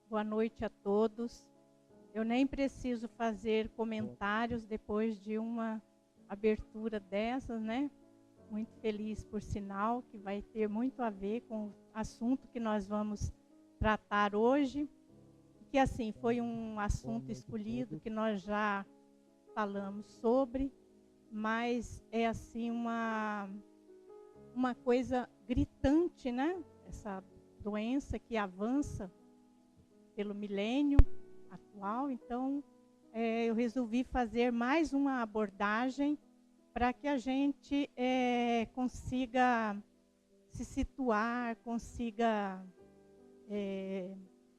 Boa noite a todos. Eu nem preciso fazer comentários depois de uma abertura dessas, né? Muito feliz, por sinal, que vai ter muito a ver com o assunto que nós vamos tratar hoje. Que, assim, foi um assunto escolhido que nós já falamos sobre, mas é, assim, uma coisa gritante, né? Essa doença que avança pelo milênio atual. Então, eu resolvi fazer mais uma abordagem para que a gente consiga se situar, consiga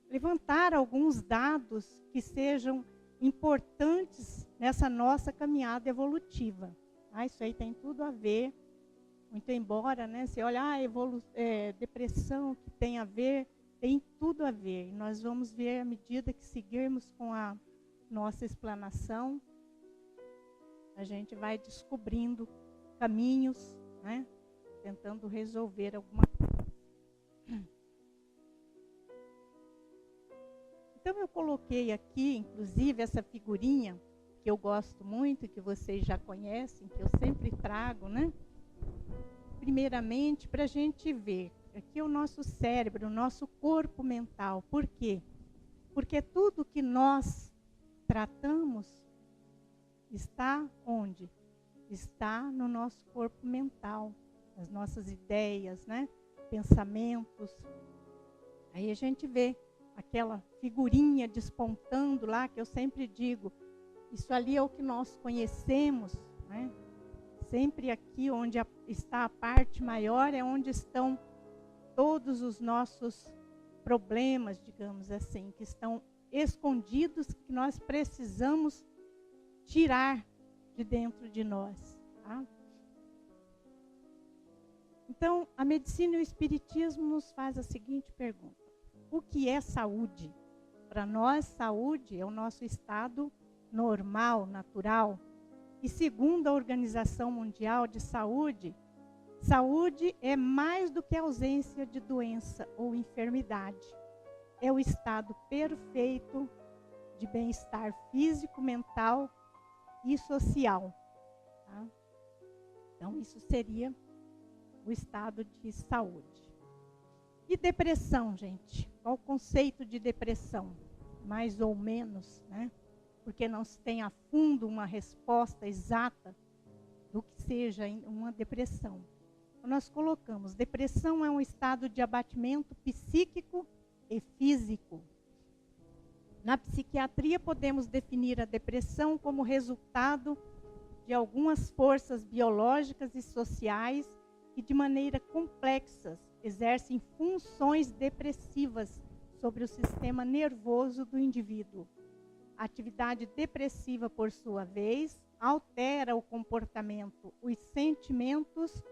levantar alguns dados que sejam importantes nessa nossa caminhada evolutiva. Isso aí tem tudo a ver, muito embora, né, você olha, depressão, que tem a ver, tem tudo a ver. E nós vamos ver, à medida que seguirmos com a nossa explanação, a gente vai descobrindo caminhos, né, tentando resolver alguma coisa. Então, eu coloquei aqui, inclusive, essa figurinha, que eu gosto muito, que vocês já conhecem, que eu sempre trago, né? Primeiramente, para a gente ver, aqui é o nosso cérebro, o nosso corpo mental. Por quê? Porque tudo que nós tratamos está onde? Está no nosso corpo mental, as nossas ideias, né? Pensamentos. Aí a gente vê aquela figurinha despontando lá, que eu sempre digo, isso ali é o que nós conhecemos, né? Sempre aqui onde está a parte maior é onde estão todos os nossos problemas, digamos assim, que estão escondidos, que nós precisamos tirar de dentro de nós. Tá? Então, a medicina e o espiritismo nos faz a seguinte pergunta: o que é saúde? Para nós, saúde é o nosso estado normal, natural. E segundo a Organização Mundial de Saúde, saúde é mais do que a ausência de doença ou enfermidade. É o estado perfeito de bem-estar físico, mental e social. Tá? Então, isso seria o estado de saúde. E depressão, gente? Qual o conceito de depressão? Mais ou menos, né? Porque não se tem a fundo uma resposta exata do que seja uma depressão. Então, nós colocamos, depressão é um estado de abatimento psíquico e físico. Na psiquiatria, podemos definir a depressão como resultado de algumas forças biológicas e sociais que, de maneira complexa, exercem funções depressivas sobre o sistema nervoso do indivíduo. A atividade depressiva, por sua vez, altera o comportamento, os sentimentos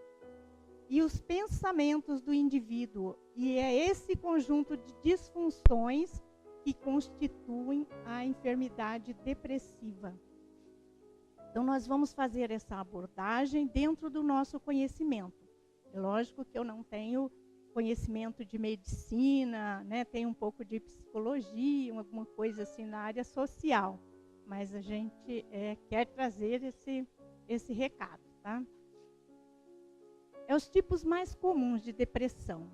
e os pensamentos do indivíduo. E é esse conjunto de disfunções que constituem a enfermidade depressiva. Então, nós vamos fazer essa abordagem dentro do nosso conhecimento. É lógico que eu não tenho conhecimento de medicina, né? Tenho um pouco de psicologia, alguma coisa assim na área social. Mas a gente quer trazer esse recado, tá? Os tipos mais comuns de depressão.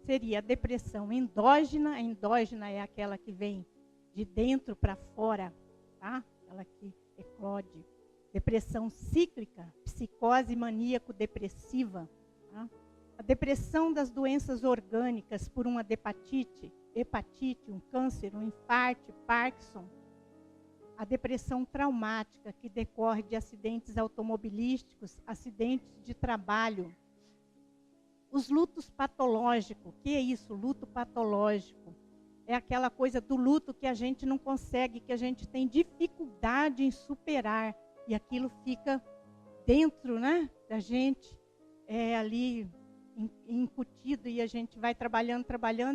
Seria a depressão endógena. A endógena é aquela que vem de dentro para fora, tá? Aquela que eclode. Depressão cíclica, psicose maníaco-depressiva. Tá? A depressão das doenças orgânicas por uma hepatite, um câncer, um infarto, Parkinson. A depressão traumática, que decorre de acidentes automobilísticos, acidentes de trabalho. Os lutos patológicos. O que é isso, luto patológico? É aquela coisa do luto que a gente não consegue, que a gente tem dificuldade em superar. E aquilo fica dentro, né, da gente, ali incutido, e a gente vai trabalhando,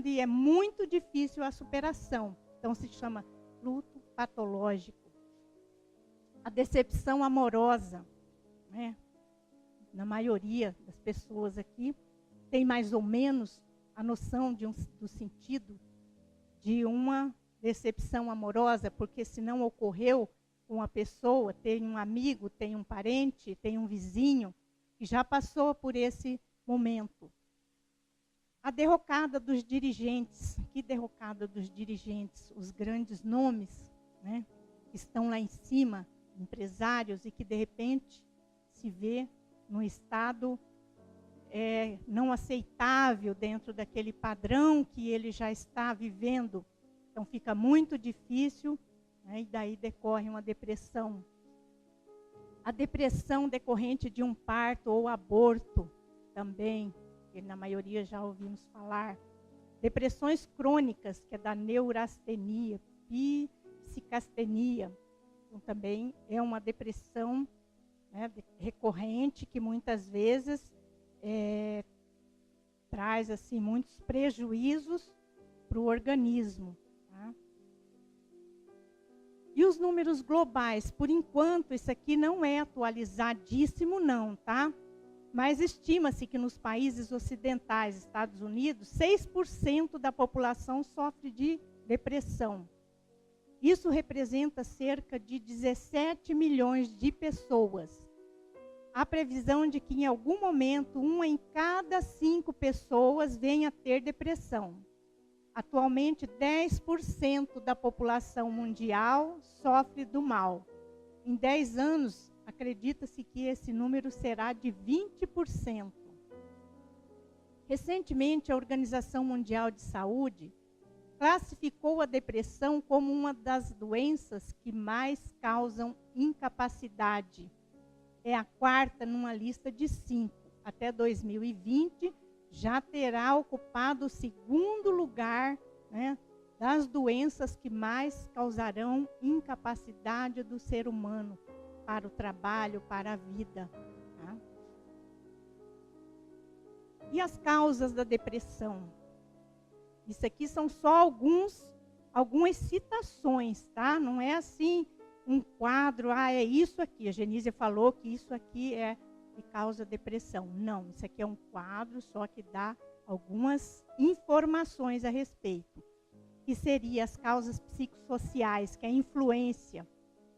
e é muito difícil a superação. Então, se chama luto patológico. A decepção amorosa, né? Na maioria das pessoas aqui, tem mais ou menos a noção do sentido de uma decepção amorosa, porque se não ocorreu com a pessoa, tem um amigo, tem um parente, tem um vizinho que já passou por esse momento. A derrocada dos dirigentes, que derrocada dos dirigentes, os grandes nomes, né, que estão lá em cima, empresários, e que de repente se vê num estado não aceitável dentro daquele padrão que ele já está vivendo. Então fica muito difícil, né, e daí decorre uma depressão. A depressão decorrente de um parto ou aborto também, que na maioria já ouvimos falar. Depressões crônicas, que é da neurastenia, psicastenia. Então, também é uma depressão, né, recorrente, que muitas vezes traz assim, muitos prejuízos para o organismo. Tá? E os números globais, por enquanto, isso aqui não é atualizadíssimo não, tá? Mas estima-se que nos países ocidentais, Estados Unidos, 6% da população sofre de depressão. Isso representa cerca de 17 milhões de pessoas. Há previsão de que em algum momento, 1 em cada 5 pessoas venha a ter depressão. Atualmente, 10% da população mundial sofre do mal. Em 10 anos, acredita-se que esse número será de 20%. Recentemente, a Organização Mundial de Saúde classificou a depressão como uma das doenças que mais causam incapacidade. É a 4ª numa lista de 5. Até 2020, já terá ocupado o 2º lugar, né, das doenças que mais causarão incapacidade do ser humano para o trabalho, para a vida. Tá? E as causas da depressão? Isso aqui são só algumas citações, tá? Não é assim um quadro, é isso aqui. A Genísia falou que isso aqui é que causa depressão. Não, isso aqui é um quadro só que dá algumas informações a respeito. Que seria as causas psicossociais, que é a influência,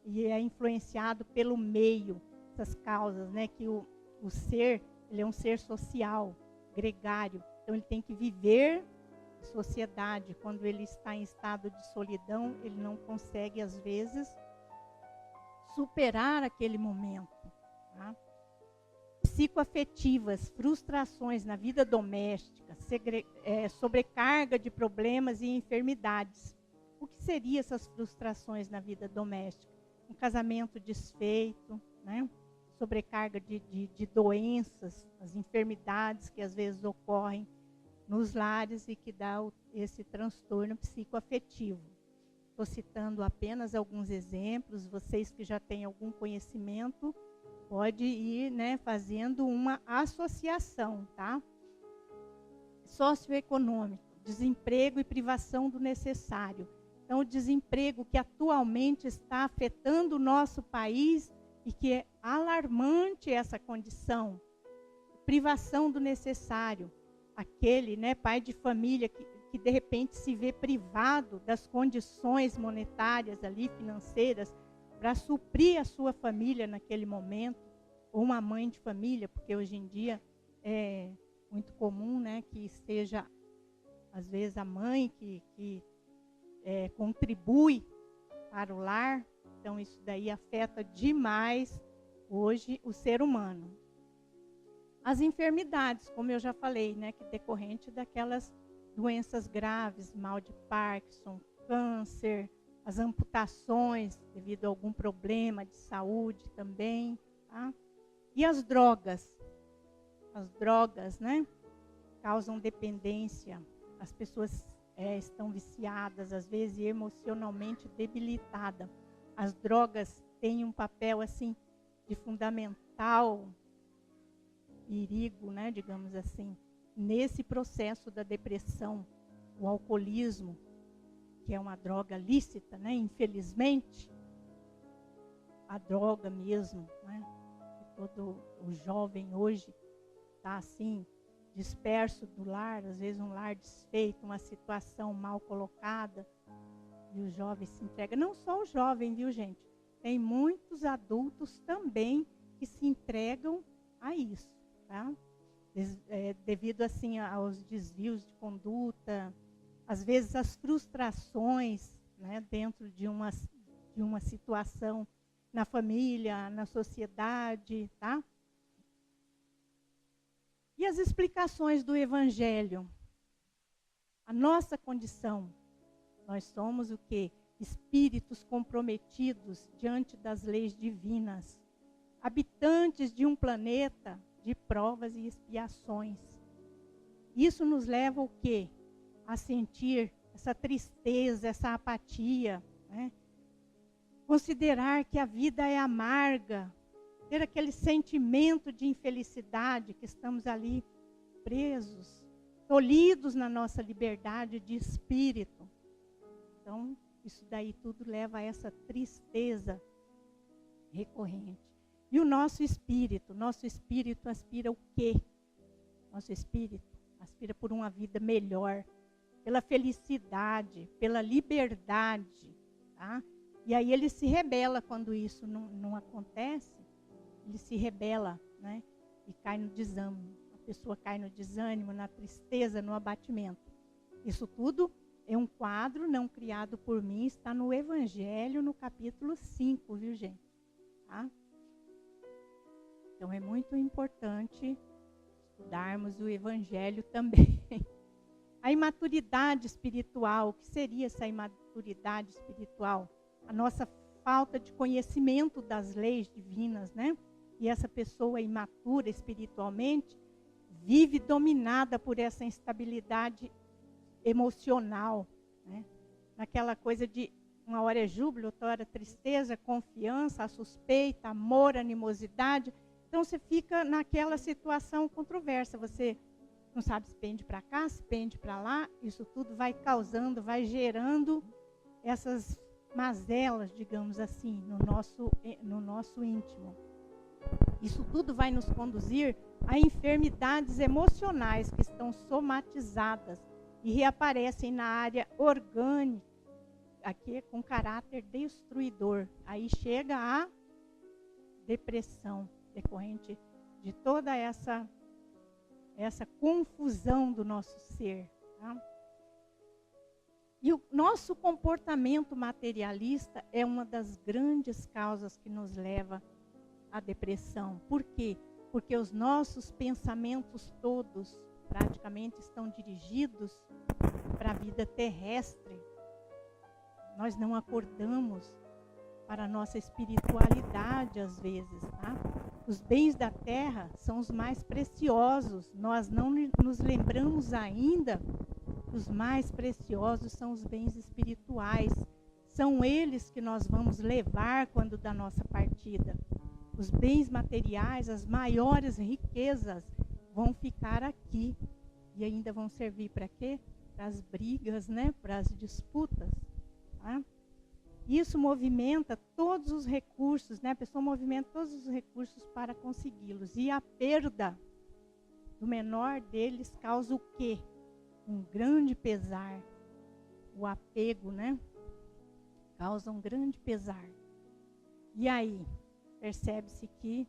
e é influenciado pelo meio, essas causas, né? Que o ser, ele é um ser social, gregário. Então ele tem que viver em sociedade. Quando ele está em estado de solidão, ele não consegue, às vezes, superar aquele momento. Tá? Psicoafetivas, frustrações na vida doméstica, sobrecarga de problemas e enfermidades. O que seriam essas frustrações na vida doméstica? Um casamento desfeito, né? Sobrecarga de doenças, as enfermidades que às vezes ocorrem nos lares e que dá esse transtorno psicoafetivo. Estou citando apenas alguns exemplos, vocês que já têm algum conhecimento, pode ir, né, fazendo uma associação, tá? Socioeconômico, desemprego e privação do necessário. Então, o desemprego que atualmente está afetando o nosso país e que é alarmante essa condição. Privação do necessário. Aquele, né, pai de família que de repente se vê privado das condições monetárias ali, financeiras, para suprir a sua família naquele momento, ou uma mãe de família, porque hoje em dia é muito comum, né, que seja, às vezes, a mãe que contribui para o lar. Então, isso daí afeta demais hoje o ser humano. As enfermidades, como eu já falei, né, que decorrente daquelas doenças graves, mal de Parkinson, câncer, as amputações devido a algum problema de saúde também, tá? E as drogas? As drogas, né, causam dependência. As pessoas estão viciadas, às vezes emocionalmente debilitadas. As drogas têm um papel assim de fundamental perigo, né, digamos assim, nesse processo da depressão. O alcoolismo, que é uma droga lícita, né, infelizmente, a droga mesmo, né, que todo o jovem hoje está assim, disperso do lar, às vezes um lar desfeito, uma situação mal colocada, e o jovem se entrega. Não só o jovem, viu, gente? Tem muitos adultos também que se entregam a isso, tá? Devido assim aos desvios de conduta, às vezes as frustrações, né, dentro de uma situação na família, na sociedade, tá? E as explicações do Evangelho? A nossa condição, nós somos o quê? Espíritos comprometidos diante das leis divinas, habitantes de um planeta de provas e expiações. Isso nos leva o quê? A sentir essa tristeza, essa apatia, né? Considerar que a vida é amarga, ter aquele sentimento de infelicidade, que estamos ali presos, tolhidos na nossa liberdade de espírito. Então, isso daí tudo leva a essa tristeza recorrente. E o nosso espírito aspira o quê? Nosso espírito aspira por uma vida melhor, pela felicidade, pela liberdade, tá? E aí ele se rebela quando isso não acontece, ele se rebela, né? E cai no desânimo. A pessoa cai no desânimo, na tristeza, no abatimento. Isso tudo é um quadro não criado por mim, está no Evangelho, no capítulo 5, viu, gente? Tá? Então é muito importante estudarmos o Evangelho também. A imaturidade espiritual, o que seria essa imaturidade espiritual? A nossa falta de conhecimento das leis divinas, né? E essa pessoa imatura espiritualmente vive dominada por essa instabilidade emocional, né? Naquela coisa de uma hora é júbilo, outra hora é tristeza, confiança, a suspeita, amor, animosidade. Então você fica naquela situação controversa, você não sabe se pende para cá, se pende para lá. Isso tudo vai causando, vai gerando essas mazelas, digamos assim, no nosso íntimo. Isso tudo vai nos conduzir a enfermidades emocionais que estão somatizadas e reaparecem na área orgânica, aqui com caráter destruidor. Aí chega a depressão, decorrente de toda essa confusão do nosso ser. Tá? E o nosso comportamento materialista é uma das grandes causas que nos leva à depressão. Por quê? Porque os nossos pensamentos todos praticamente estão dirigidos para a vida terrestre. Nós não acordamos para a nossa espiritualidade às vezes, tá? Os bens da terra são os mais preciosos. Nós não nos lembramos ainda que os mais preciosos são os bens espirituais. São eles que nós vamos levar quando da nossa partida. Os bens materiais, as maiores riquezas, vão ficar aqui. E ainda vão servir para quê? Para as brigas, né? Para as disputas. Tá? Isso movimenta todos os recursos, né? A pessoa movimenta todos os recursos para consegui-los. E a perda do menor deles causa o quê? Um grande pesar. O apego, né? Causa um grande pesar. E aí, percebe-se que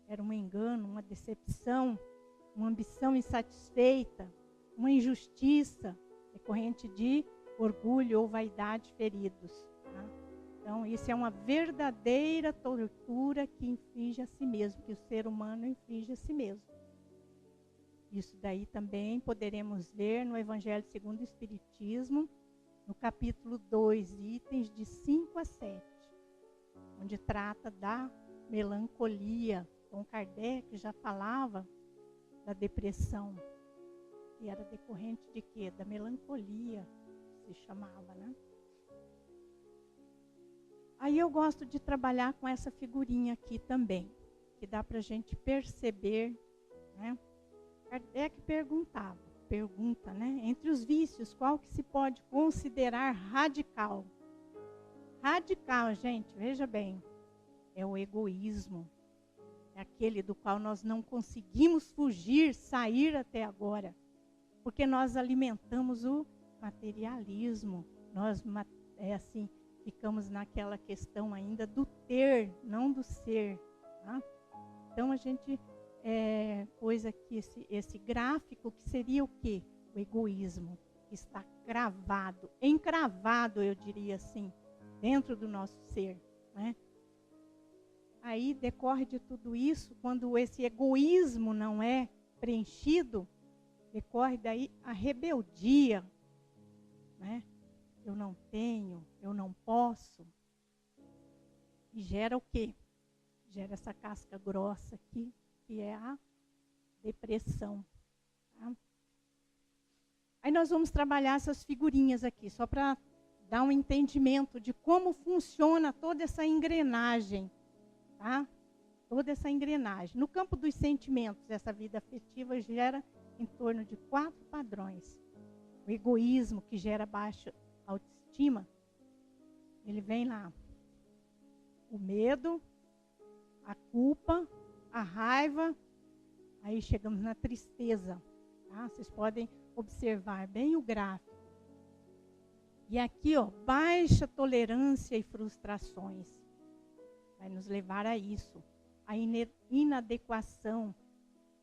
era um engano, uma decepção, uma ambição insatisfeita, uma injustiça decorrente de orgulho ou vaidade feridos. Tá? Então, isso é uma verdadeira tortura que inflige a si mesmo, que o ser humano inflige a si mesmo. Isso daí também poderemos ver no Evangelho segundo o Espiritismo, no capítulo 2, itens de 5 a 7, onde trata da melancolia. Então, Kardec já falava da depressão, que era decorrente de quê? Da melancolia, se chamava, né? Aí eu gosto de trabalhar com essa figurinha aqui também, que dá para a gente perceber, né? Kardec pergunta, né? Entre os vícios, qual que se pode considerar radical? Radical, gente, veja bem, é o egoísmo. é aquele do qual nós não conseguimos fugir, sair até agora, porque nós alimentamos o materialismo, nós ficamos naquela questão ainda do ter, não do ser. Tá? Então a gente pôs aqui esse gráfico que seria o quê? O egoísmo, que está cravado, encravado, eu diria assim, dentro do nosso ser. Né? Aí decorre de tudo isso, quando esse egoísmo não é preenchido, decorre daí a rebeldia. Né? Eu não tenho, eu não posso. E gera o quê? Gera essa casca grossa aqui, que é a depressão. Tá? Aí nós vamos trabalhar essas figurinhas aqui, só para dar um entendimento de como funciona toda essa engrenagem. Tá? Toda essa engrenagem. No campo dos sentimentos, essa vida afetiva gera em torno de 4 padrões. O egoísmo, que gera baixa autoestima, ele vem lá. O medo, a culpa, a raiva, aí chegamos na tristeza. Tá? Vocês podem observar bem o gráfico. E aqui, ó, baixa tolerância e frustrações. Vai nos levar a isso. A inadequação,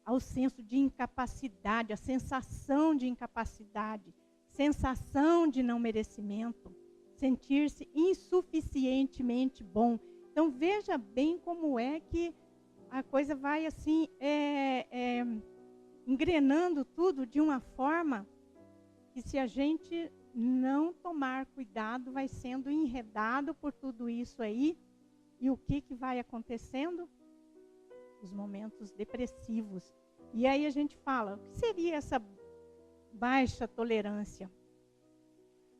ao senso de incapacidade, a sensação de incapacidade, sensação de não merecimento, sentir-se insuficientemente bom. Então, veja bem como é que a coisa vai assim, engrenando tudo de uma forma que, se a gente não tomar cuidado, vai sendo enredado por tudo isso aí. E o que vai acontecendo? Os momentos depressivos. E aí a gente fala, o que seria essa baixa tolerância?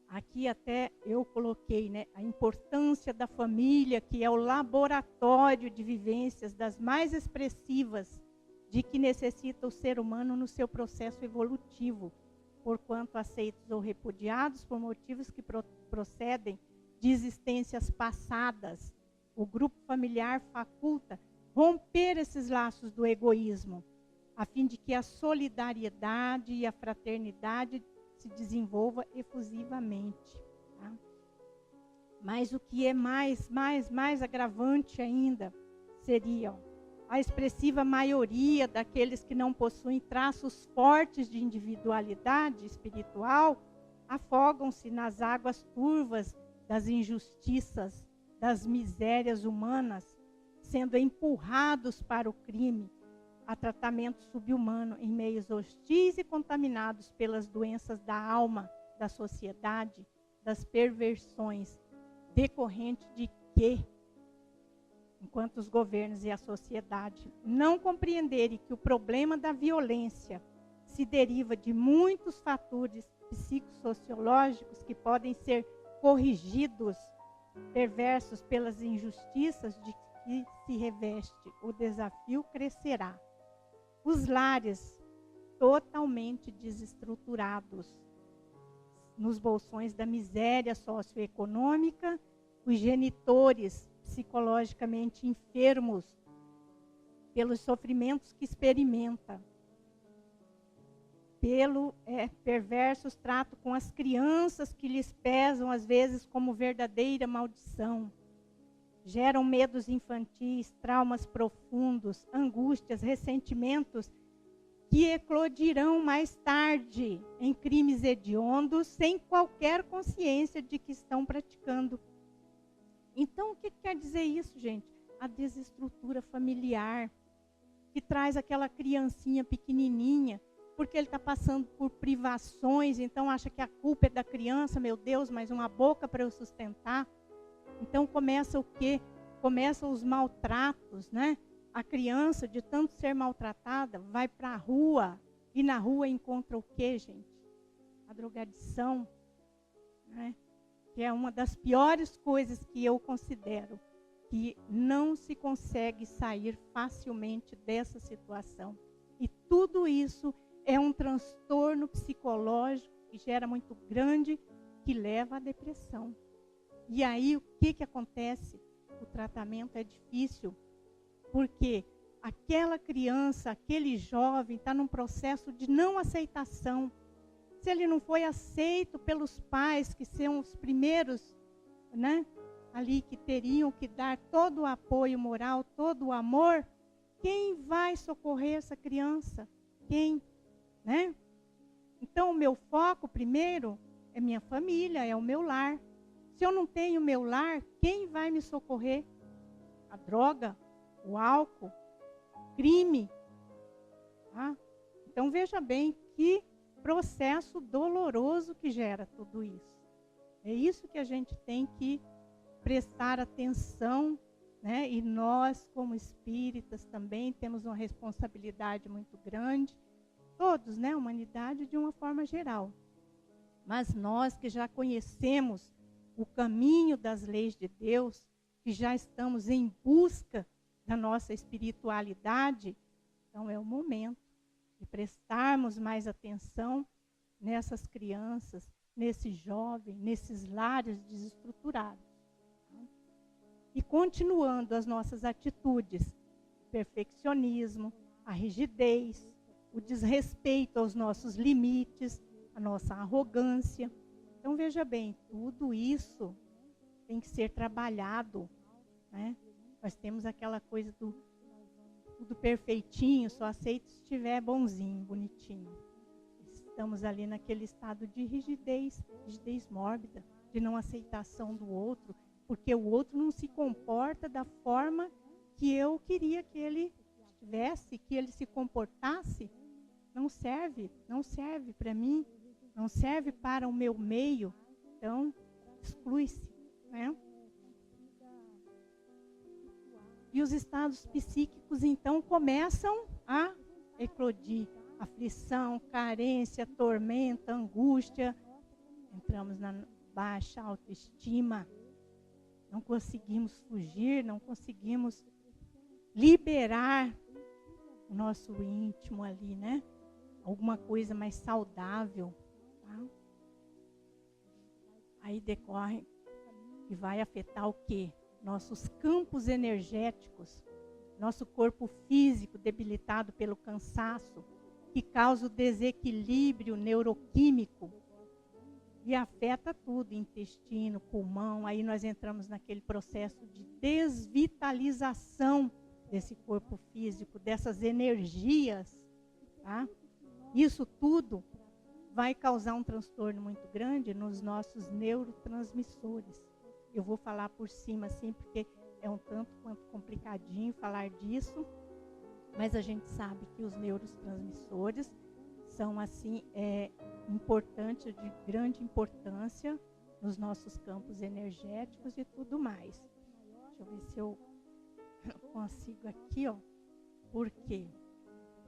Aqui até eu coloquei, né, a importância da família, que é o laboratório de vivências das mais expressivas de que necessita o ser humano no seu processo evolutivo, porquanto aceitos ou repudiados por motivos que procedem de existências passadas. O grupo familiar faculta romper esses laços do egoísmo, a fim de que a solidariedade e a fraternidade se desenvolva efusivamente. Tá? Mas o que é mais agravante ainda seria a expressiva maioria daqueles que não possuem traços fortes de individualidade espiritual afogam-se nas águas turvas das injustiças, das misérias humanas, sendo empurrados para o crime, a tratamento subhumano em meios hostis e contaminados pelas doenças da alma, da sociedade, das perversões, decorrente de que, enquanto os governos e a sociedade não compreenderem que o problema da violência se deriva de muitos fatores psicossociológicos que podem ser corrigidos, perversos pelas injustiças de que se reveste, o desafio crescerá. Os lares totalmente desestruturados, nos bolsões da miséria socioeconômica, os genitores psicologicamente enfermos pelos sofrimentos que experimenta, pelo perversos trato com as crianças que lhes pesam às vezes como verdadeira maldição. Geram medos infantis, traumas profundos, angústias, ressentimentos que eclodirão mais tarde em crimes hediondos, sem qualquer consciência de que estão praticando. Então, o que quer dizer isso, gente? A desestrutura familiar, que traz aquela criancinha pequenininha, porque ele está passando por privações, então acha que a culpa é da criança, meu Deus, mas uma boca para eu sustentar. Então começa o quê? Começam os maltratos, né? A criança, de tanto ser maltratada, vai para a rua, e na rua encontra o quê, gente? A drogadição, né? Que é uma das piores coisas que eu considero, que não se consegue sair facilmente dessa situação. E tudo isso é um transtorno psicológico que gera muito grande, que leva à depressão. E aí, o que acontece? O tratamento é difícil, porque aquela criança, aquele jovem está num processo de não aceitação. Se ele não foi aceito pelos pais, que são os primeiros, né, ali que teriam que dar todo o apoio moral, todo o amor, quem vai socorrer essa criança? Quem? Né? Então, o meu foco primeiro é minha família, é o meu lar. Se eu não tenho meu lar, quem vai me socorrer? A droga, o álcool, crime. Tá? Então, veja bem que processo doloroso que gera tudo isso. É isso que a gente tem que prestar atenção, né? E nós, como espíritas, também temos uma responsabilidade muito grande. Todos, né? A humanidade de uma forma geral. Mas nós que já conhecemos o caminho das leis de Deus, que já estamos em busca da nossa espiritualidade, então é o momento de prestarmos mais atenção nessas crianças, nesses jovens, nesses lares desestruturados. E continuando as nossas atitudes, perfeccionismo, a rigidez, o desrespeito aos nossos limites, a nossa arrogância. Então, veja bem, tudo isso tem que ser trabalhado, né? Nós temos aquela coisa do tudo perfeitinho, só aceito se estiver bonzinho, bonitinho. Estamos ali naquele estado de rigidez mórbida, de não aceitação do outro, porque o outro não se comporta da forma que eu queria que ele estivesse, que ele se comportasse. Não serve para mim, não serve para o meu meio, então exclui-se, né? E os estados psíquicos, então, começam a eclodir. Aflição, carência, tormenta, angústia. Entramos na baixa autoestima. Não conseguimos fugir, não conseguimos liberar o nosso íntimo ali, né? Alguma coisa mais saudável. Tá? Aí decorre e vai afetar o quê? Nossos campos energéticos, nosso corpo físico debilitado pelo cansaço, que causa o desequilíbrio neuroquímico e afeta tudo, intestino, pulmão. Aí nós entramos naquele processo de desvitalização desse corpo físico, dessas energias. Tá? Isso tudo vai causar um transtorno muito grande nos nossos neurotransmissores. Eu vou falar por cima assim, porque é um tanto quanto complicadinho falar disso, mas a gente sabe que os neurotransmissores são assim, importantes, de grande importância nos nossos campos energéticos e tudo mais. Deixa eu ver se eu consigo aqui, ó. Por quê?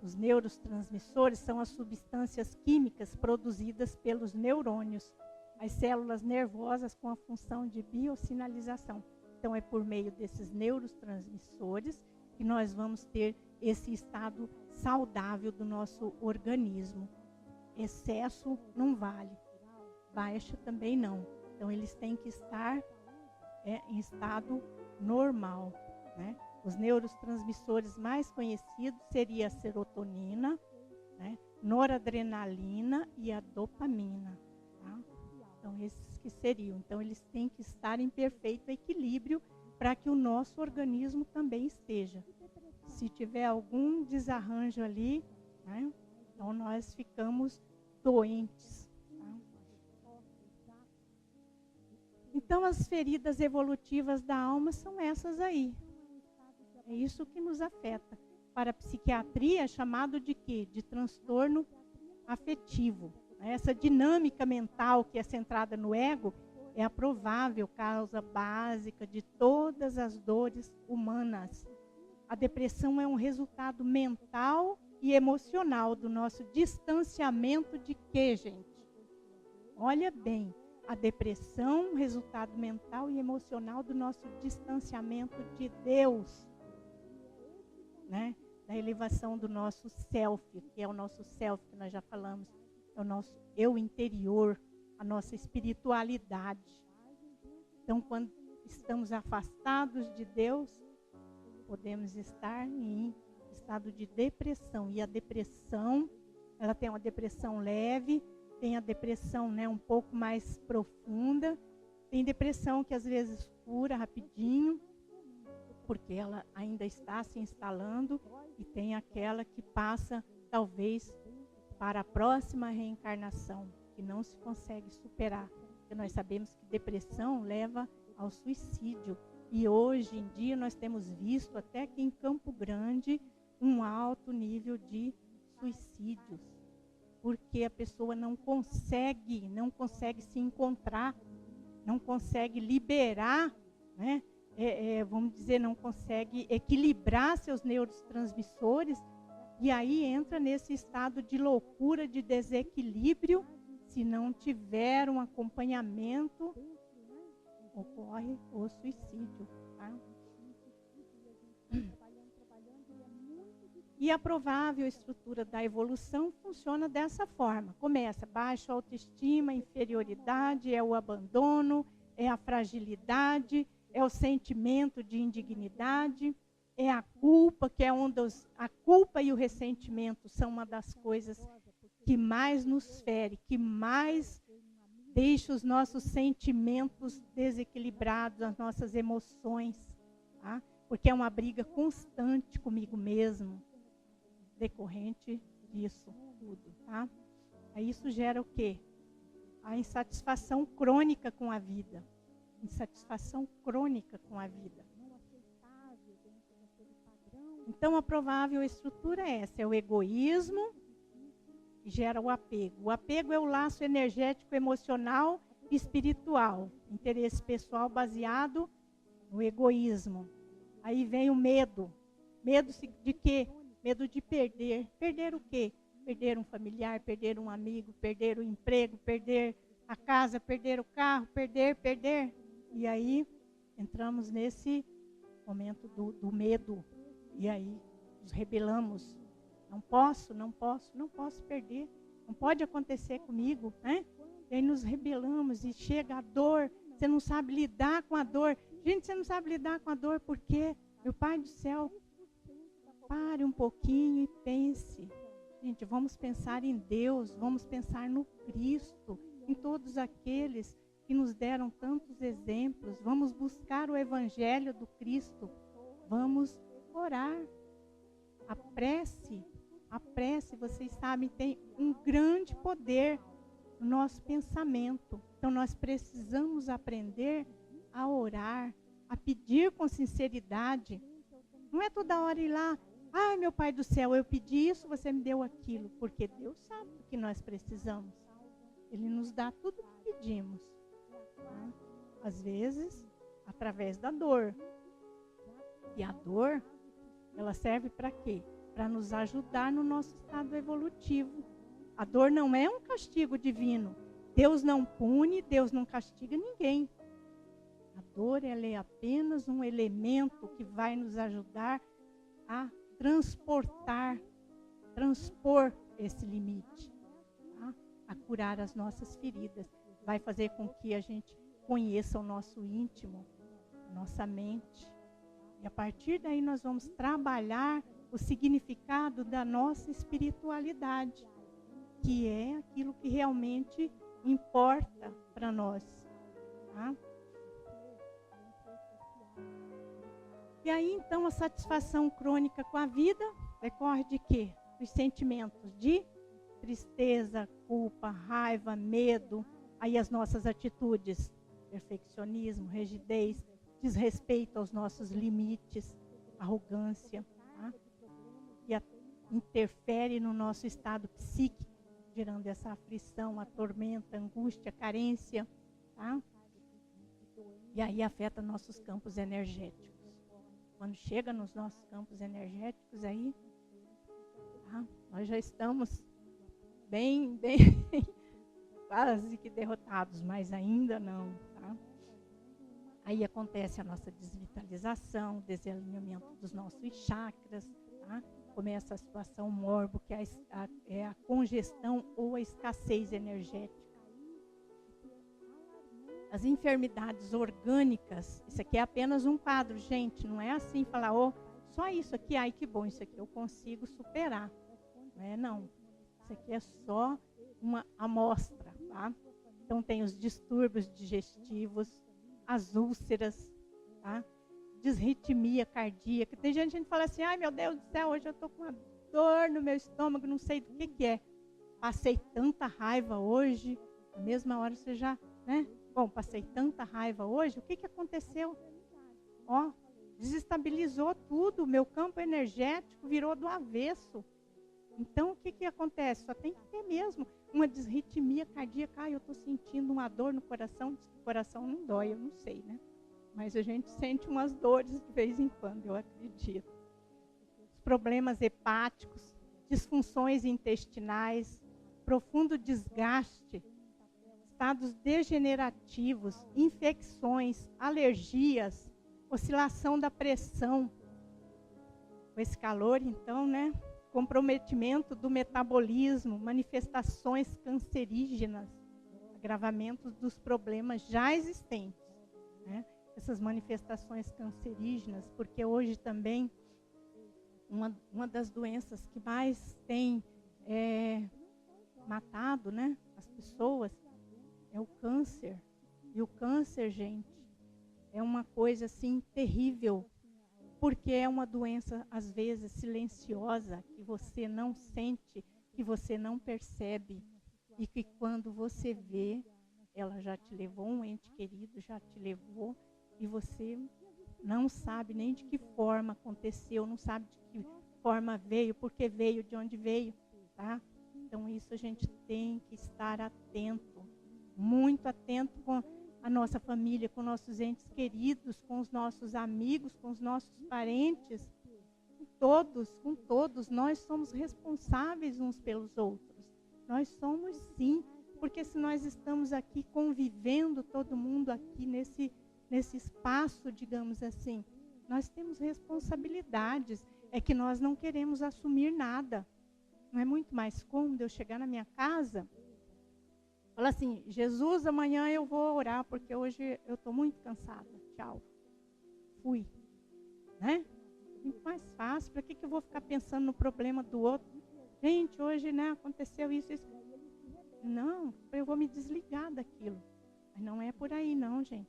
Os neurotransmissores são as substâncias químicas produzidas pelos neurônios, as células nervosas com a função de biosinalização. Então, é por meio desses neurotransmissores que nós vamos ter esse estado saudável do nosso organismo. Excesso não vale, baixa também não. Então, eles têm que estar em estado normal, né? Os neurotransmissores mais conhecidos seriam a serotonina, né? Noradrenalina e a dopamina. Tá? Então, esses que seriam. Então, eles têm que estar em perfeito equilíbrio para que o nosso organismo também esteja. Se tiver algum desarranjo ali, né? Então nós ficamos doentes. Tá? Então, as feridas evolutivas da alma são essas aí. É isso que nos afeta. Para a psiquiatria é chamado de quê? De transtorno afetivo. Essa dinâmica mental que é centrada no ego é a provável causa básica de todas as dores humanas. A depressão é um resultado mental e emocional do nosso distanciamento de quê, gente? Olha bem, a depressão é um resultado mental e emocional do nosso distanciamento de Deus. Né? Da elevação do nosso self, que é o nosso self, que nós já falamos, é o nosso eu interior, a nossa espiritualidade. Então, quando estamos afastados de Deus, podemos estar em estado de depressão. E a depressão, ela tem uma depressão leve, tem a depressão, né, um pouco mais profunda, tem depressão que às vezes cura rapidinho, porque ela ainda está se instalando, e tem aquela que passa, talvez, para a próxima reencarnação, que não se consegue superar. Porque nós sabemos que depressão leva ao suicídio. E hoje em dia nós temos visto até que em Campo Grande um alto nível de suicídios. Porque a pessoa não consegue se encontrar, não consegue liberar, né? Vamos dizer, não consegue equilibrar seus neurotransmissores, e aí entra nesse estado de loucura, de desequilíbrio. Se não tiver um acompanhamento, ocorre o suicídio. Tá? E a provável estrutura da evolução funciona dessa forma. Começa baixa autoestima, inferioridade, é o abandono, é a fragilidade, é o sentimento de indignidade, é a culpa, que é onde a culpa e o ressentimento são uma das coisas que mais nos fere, que mais deixa os nossos sentimentos desequilibrados, as nossas emoções, tá? Porque é uma briga constante comigo mesmo, decorrente disso tudo, tá? Aí isso gera o quê? A insatisfação crônica com a vida. Insatisfação crônica com a vida. Então, a provável estrutura é essa, é o egoísmo, que gera o apego. O apego é o laço energético, emocional e espiritual. Interesse pessoal baseado no egoísmo. Aí vem o medo. Medo de quê? Medo de perder. Perder o quê? Perder um familiar, perder um amigo, perder o emprego, perder a casa, perder o carro, perder. E aí entramos nesse momento do medo. E aí nos rebelamos. Não posso perder. Não pode acontecer comigo, né? E aí nos rebelamos e chega a dor. Você não sabe lidar com a dor. Gente, você não sabe lidar com a dor por quê? Meu Pai do céu, pare um pouquinho e pense. Gente, vamos pensar em Deus, vamos pensar no Cristo, em todos aqueles que nos deram tantos exemplos. Vamos buscar o Evangelho do Cristo. Vamos orar. A prece, vocês sabem, tem um grande poder no nosso pensamento. Então, nós precisamos aprender a orar, a pedir com sinceridade. Não é toda hora ir lá, ai, meu Pai do céu, eu pedi isso, você me deu aquilo. Porque Deus sabe o que nós precisamos. Ele nos dá tudo o que pedimos. Tá? Às vezes, através da dor. E a dor, ela serve para quê? Para nos ajudar no nosso estado evolutivo. A dor não é um castigo divino. Deus não pune, Deus não castiga ninguém. A dor, ela é apenas um elemento que vai nos ajudar a transpor esse limite, tá? A curar as nossas feridas. Vai fazer com que a gente conheça o nosso íntimo, a nossa mente. E a partir daí nós vamos trabalhar o significado da nossa espiritualidade, que é aquilo que realmente importa para nós. Tá? E aí, então, a satisfação crônica com a vida decorre de quê? Dos sentimentos de tristeza, culpa, raiva, medo. Aí as nossas atitudes, perfeccionismo, rigidez, desrespeito aos nossos limites, arrogância, tá? Que interfere no nosso estado psíquico, gerando essa aflição, a tormenta, a angústia, a carência, tá? E aí afeta nossos campos energéticos. Quando chega nos nossos campos energéticos, aí tá? Nós já estamos bem quase que derrotados, mas ainda não, tá? Aí acontece a nossa desvitalização, o desalinhamento dos nossos chakras, tá? Começa a situação morbo, que é a congestão ou a escassez energética. As enfermidades orgânicas, isso aqui é apenas um quadro, gente, não é assim falar, só isso aqui, ai que bom, isso aqui eu consigo superar. Não é não. Isso aqui é só uma amostra, tá? Então tem os distúrbios digestivos, as úlceras, tá? Disritmia cardíaca. Tem gente que fala assim, ai meu Deus do céu, hoje eu estou com uma dor no meu estômago, não sei do que é. Passei tanta raiva hoje, na mesma hora você já, né? Bom, passei tanta raiva hoje, o que aconteceu? Ó, desestabilizou tudo, meu campo energético virou do avesso. Então, o que acontece? Só tem que ter mesmo uma disritmia cardíaca. Ah, eu estou sentindo uma dor no coração. O coração não dói, eu não sei, né? Mas a gente sente umas dores de vez em quando, eu acredito. Os problemas hepáticos, disfunções intestinais, profundo desgaste, estados degenerativos, infecções, alergias, oscilação da pressão. Com esse calor, então, né? Comprometimento do metabolismo, manifestações cancerígenas, agravamentos dos problemas já existentes, né? Essas manifestações cancerígenas, porque hoje também uma das doenças que mais tem matado, né, as pessoas é o câncer. E o câncer, gente, é uma coisa assim terrível, porque é uma doença, às vezes, silenciosa, que você não sente, que você não percebe, e que quando você vê, ela já te levou, um ente querido já te levou, e você não sabe nem de que forma aconteceu, não sabe de que forma veio, por que veio, de onde veio, tá? Então, isso a gente tem que estar atento, muito atento com a nossa família, com nossos entes queridos, com os nossos amigos, com os nossos parentes, com todos, nós somos responsáveis uns pelos outros. Nós somos sim, porque se nós estamos aqui convivendo, todo mundo aqui nesse espaço, digamos assim, nós temos responsabilidades, é que nós não queremos assumir nada. Não é muito mais cômodo eu chegar na minha casa, falar assim, Jesus, amanhã eu vou orar, porque hoje eu estou muito cansada, tchau. Fui, né? Muito mais fácil, para que eu vou ficar pensando no problema do outro? Gente, hoje, né, aconteceu isso. Não, eu vou me desligar daquilo. Mas não é por aí não, gente.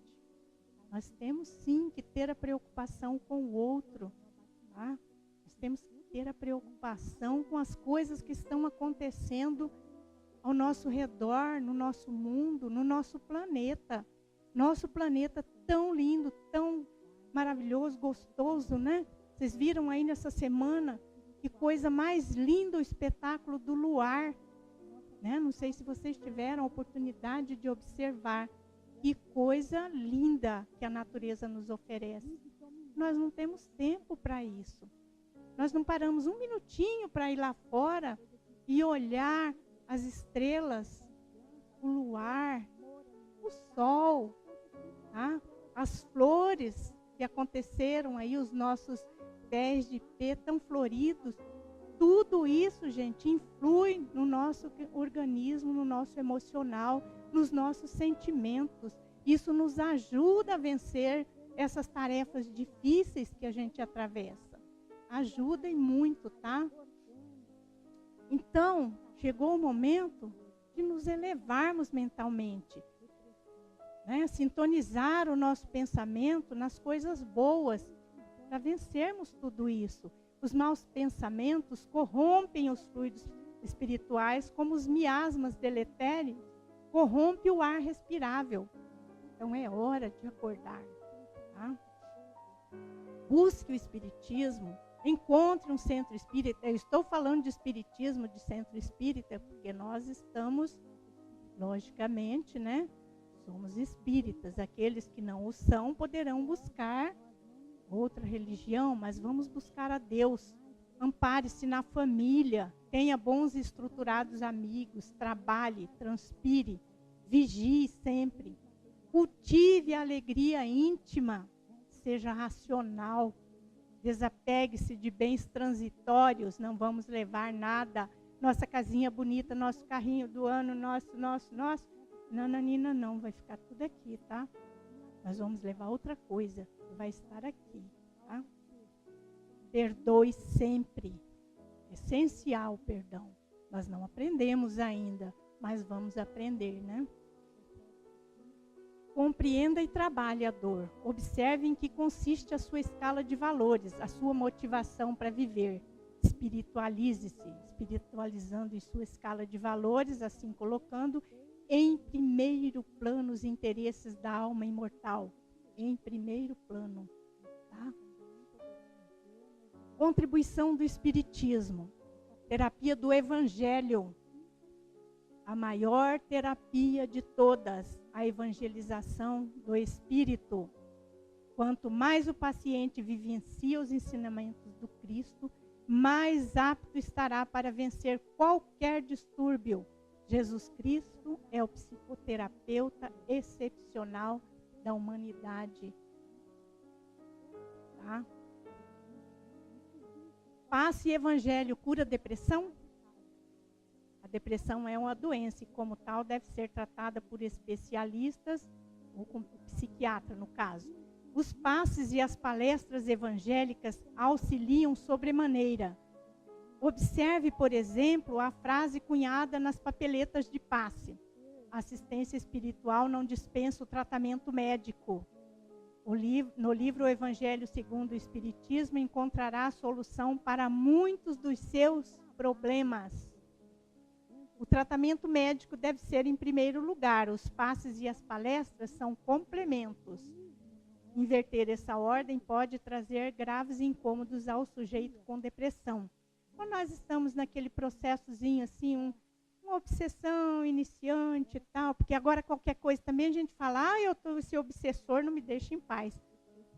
Nós temos sim que ter a preocupação com o outro, tá? Nós temos que ter a preocupação com as coisas que estão acontecendo ao nosso redor, no nosso mundo, no nosso planeta. Nosso planeta tão lindo, tão maravilhoso, gostoso, né? Vocês viram aí nessa semana que coisa mais linda o espetáculo do luar, né? Não sei se vocês tiveram a oportunidade de observar. Que coisa linda que a natureza nos oferece. Nós não temos tempo para isso. Nós não paramos um minutinho para ir lá fora e olhar as estrelas, o luar, o sol, tá? As flores que aconteceram aí, os nossos pés de ipê tão floridos. Tudo isso, gente, influi no nosso organismo, no nosso emocional, nos nossos sentimentos. Isso nos ajuda a vencer essas tarefas difíceis que a gente atravessa. Ajuda e muito, tá? Então, chegou o momento de nos elevarmos mentalmente, né? Sintonizar o nosso pensamento nas coisas boas, para vencermos tudo isso. Os maus pensamentos corrompem os fluidos espirituais, como os miasmas deletérios corrompem o ar respirável. Então é hora de acordar, tá? Busque o espiritismo, encontre um centro espírita. Eu estou falando de espiritismo, de centro espírita, porque nós estamos, logicamente, né? Somos espíritas. Aqueles que não o são poderão buscar outra religião, mas vamos buscar a Deus. Ampare-se na família, tenha bons e estruturados amigos, trabalhe, transpire, vigie sempre. Cultive a alegria íntima, seja racional, desapegue-se de bens transitórios, não vamos levar nada. Nossa casinha bonita, nosso carrinho do ano, nosso. Nananina, não, vai ficar tudo aqui, tá? Nós vamos levar outra coisa, vai estar aqui, tá? Perdoe sempre. Essencial o perdão. Nós não aprendemos ainda, mas vamos aprender, né? Compreenda e trabalhe a dor. Observe em que consiste a sua escala de valores, a sua motivação para viver. Espiritualize-se, espiritualizando em sua escala de valores, assim colocando em primeiro plano os interesses da alma imortal. Em primeiro plano. Tá? Contribuição do Espiritismo. Terapia do Evangelho. A maior terapia de todas, a evangelização do Espírito. Quanto mais o paciente vivencia os ensinamentos do Cristo, mais apto estará para vencer qualquer distúrbio. Jesus Cristo é o psicoterapeuta excepcional da humanidade. Tá? Passe e Evangelho cura a depressão? A depressão é uma doença e, como tal, deve ser tratada por especialistas, ou com psiquiatra, no caso. Os passes e as palestras evangélicas auxiliam sobremaneira. Observe, por exemplo, a frase cunhada nas papeletas de passe. A assistência espiritual não dispensa o tratamento médico. No livro O Evangelho segundo o Espiritismo encontrará a solução para muitos dos seus problemas. O tratamento médico deve ser em primeiro lugar. Os passes e as palestras são complementos. Inverter essa ordem pode trazer graves incômodos ao sujeito com depressão. Quando nós estamos naquele processozinho assim, uma obsessão iniciante e tal, porque agora qualquer coisa também a gente fala, esse obsessor não me deixa em paz.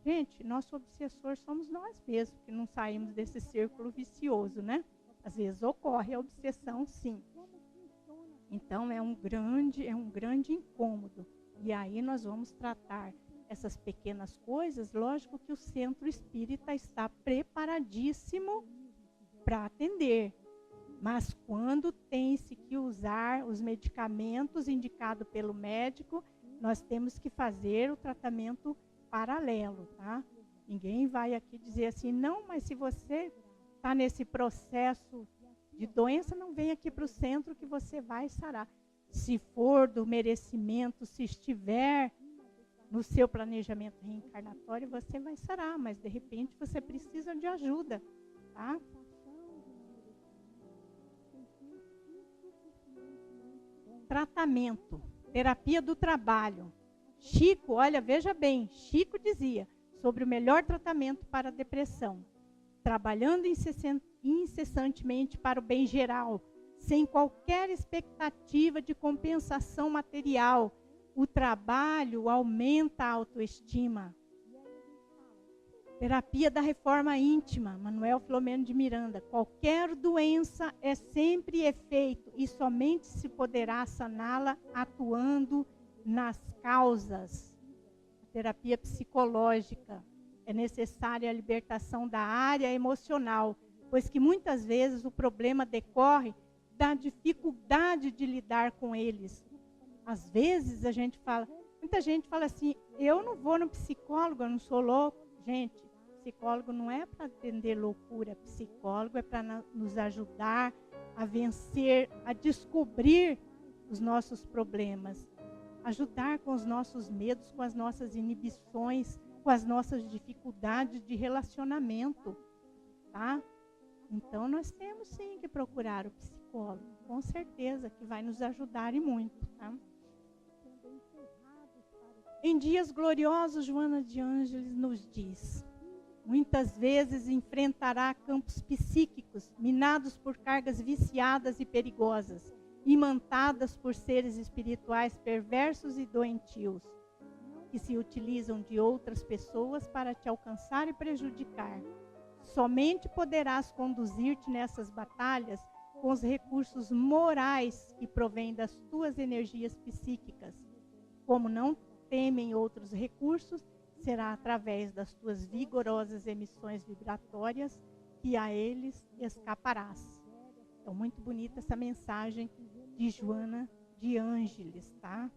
Gente, nosso obsessor somos nós mesmos, que não saímos desse círculo vicioso, né? Às vezes ocorre a obsessão, sim. Então é um grande incômodo. E aí nós vamos tratar essas pequenas coisas. Lógico que o centro espírita está preparadíssimo para atender. Mas quando tem-se que usar os medicamentos indicados pelo médico, nós temos que fazer o tratamento paralelo, tá? Ninguém vai aqui dizer assim, não, mas se você está nesse processo de doença, não vem aqui para o centro que você vai sarar. Se for do merecimento, se estiver no seu planejamento reencarnatório, você vai sarar, mas de repente você precisa de ajuda, tá? Tratamento, terapia do trabalho. Chico, olha, veja bem, Chico dizia sobre o melhor tratamento para a depressão. Trabalhando incessantemente para o bem geral, sem qualquer expectativa de compensação material, o trabalho aumenta a autoestima. Terapia da reforma íntima, Manuel Filomeno de Miranda. Qualquer doença é sempre efeito e somente se poderá saná-la atuando nas causas. Terapia psicológica. É necessária a libertação da área emocional, pois que muitas vezes o problema decorre da dificuldade de lidar com eles. Às vezes muita gente fala assim, eu não vou no psicólogo, eu não sou louco. Gente, psicólogo não é para atender loucura, psicólogo é para nos ajudar a vencer, a descobrir os nossos problemas, ajudar com os nossos medos, com as nossas inibições, com as nossas dificuldades de relacionamento, tá? Então, nós temos sim que procurar o psicólogo, com certeza que vai nos ajudar e muito, tá? Em dias gloriosos, Joana de Ângeles nos diz, muitas vezes enfrentará campos psíquicos minados por cargas viciadas e perigosas, imantadas por seres espirituais perversos e doentios, que se utilizam de outras pessoas para te alcançar e prejudicar. Somente poderás conduzir-te nessas batalhas com os recursos morais que provêm das tuas energias psíquicas. Como não temem outros recursos, será através das tuas vigorosas emissões vibratórias que a eles escaparás. Então, muito bonita essa mensagem de Joana de Ângeles, tá?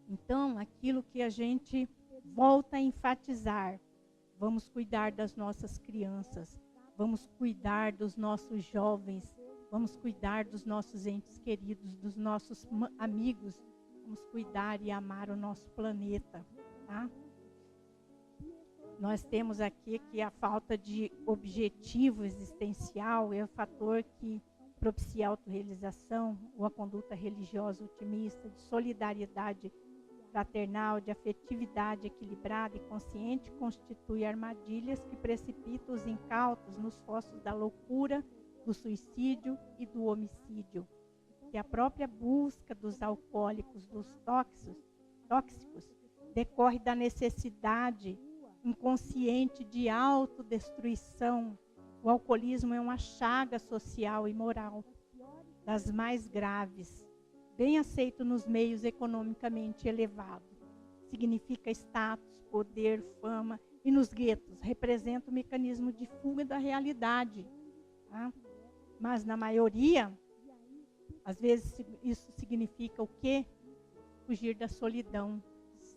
Então, aquilo que a gente volta a enfatizar, Vamos cuidar das nossas crianças. Vamos cuidar dos nossos jovens. Vamos cuidar dos nossos entes queridos, dos nossos amigos. Vamos cuidar e amar o nosso planeta, tá? Nós temos aqui que a falta de objetivo existencial é o fator que propicia a autorrealização ou a conduta religiosa otimista, de solidariedade fraternal, de afetividade equilibrada e consciente, constitui armadilhas que precipitam os incautos nos fossos da loucura, do suicídio e do homicídio. Que a própria busca dos alcoólicos, dos tóxicos, decorre da necessidade inconsciente de autodestruição. O alcoolismo é uma chaga social e moral, das mais graves, bem aceito nos meios economicamente elevados. Significa status, poder, fama, e nos guetos representa o mecanismo de fuga da realidade. Tá? Mas na maioria, às vezes isso significa o quê? Fugir da solidão,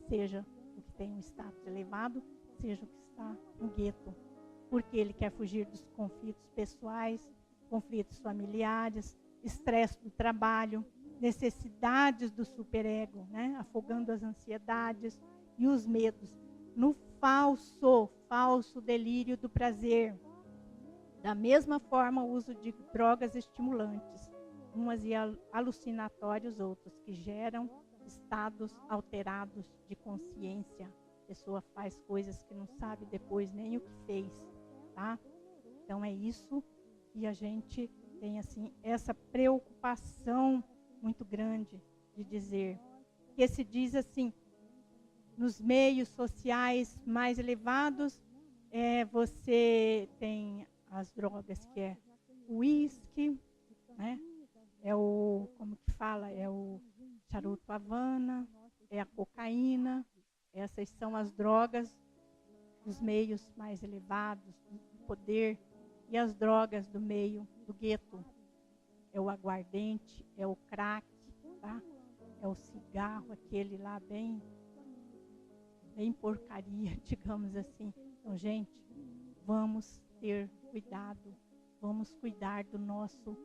seja o que tem um status elevado, seja o que está no gueto. Porque ele quer fugir dos conflitos pessoais, conflitos familiares, estresse do trabalho, necessidades do superego, né? Afogando as ansiedades e os medos no falso delírio do prazer. Da mesma forma, o uso de drogas estimulantes, umas e alucinatórios, outros, que geram estados alterados de consciência. A pessoa faz coisas que não sabe depois nem o que fez, tá? Então é isso que a gente tem, assim, essa preocupação muito grande de dizer. Que se diz assim, nos meios sociais mais elevados, você tem as drogas, que é o uísque, né? É o, como que fala? É o charuto Havana, é a cocaína. Essas são as drogas dos meios mais elevados, do poder, e as drogas do meio do gueto. É o aguardente, é o crack, tá? É o cigarro, aquele lá bem porcaria, digamos assim. Então, gente, vamos ter cuidado, vamos cuidar do nosso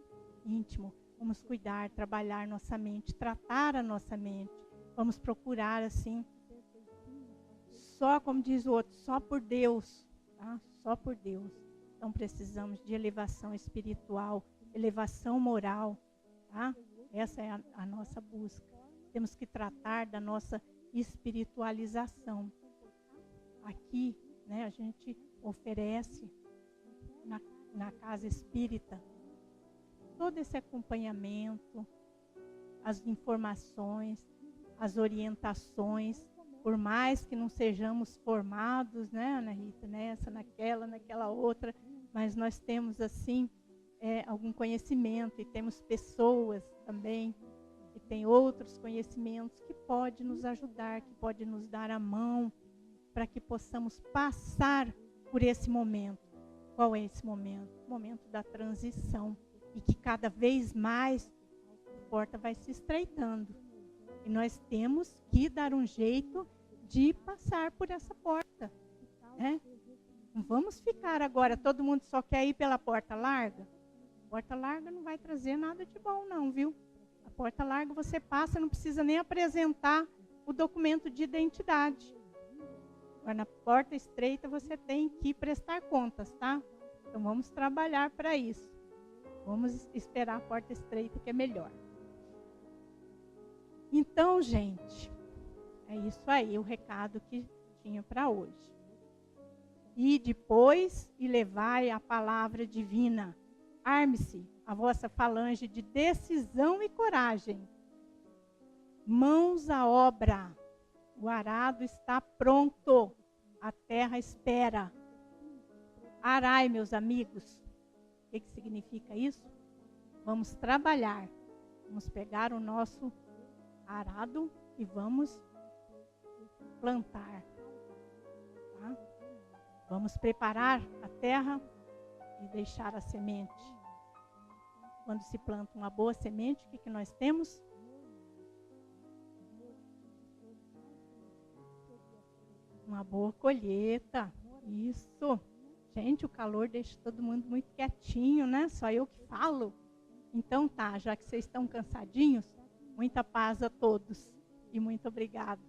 íntimo, vamos cuidar, trabalhar nossa mente, tratar a nossa mente, vamos procurar, assim, só, como diz o outro, só por Deus, tá? Só por Deus. Então precisamos de elevação espiritual, elevação moral, tá? Essa é a nossa busca. Temos que tratar da nossa espiritualização. Aqui, né, a gente oferece na casa espírita todo esse acompanhamento, as informações, as orientações. Por mais que não sejamos formados, né, Ana Rita, nessa, naquela outra, mas nós temos, assim, algum conhecimento, e temos pessoas também que têm outros conhecimentos que podem nos ajudar, que podem nos dar a mão para que possamos passar por esse momento. Qual é esse momento? O momento da transição, e que cada vez mais a porta vai se estreitando. E nós temos que dar um jeito de passar por essa porta, né? Não vamos ficar agora, todo mundo só quer ir pela porta larga. A porta larga não vai trazer nada de bom não, viu? A porta larga você passa, não precisa nem apresentar o documento de identidade. Agora, na porta estreita você tem que prestar contas, tá? Então vamos trabalhar para isso. Vamos esperar a porta estreita, que é melhor. Então, gente, é isso aí, o recado que tinha para hoje. E depois, e levai a palavra divina. Arme-se a vossa falange de decisão e coragem. Mãos à obra. O arado está pronto. A terra espera. Arai, meus amigos. O que significa isso? Vamos trabalhar. Vamos pegar o nosso arado e vamos plantar. Tá? Vamos preparar a terra e deixar a semente. Quando se planta uma boa semente, o que nós temos? Uma boa colheita. Isso. Gente, o calor deixa todo mundo muito quietinho, né? Só eu que falo. Então tá, já que vocês estão cansadinhos, muita paz a todos. E muito obrigada.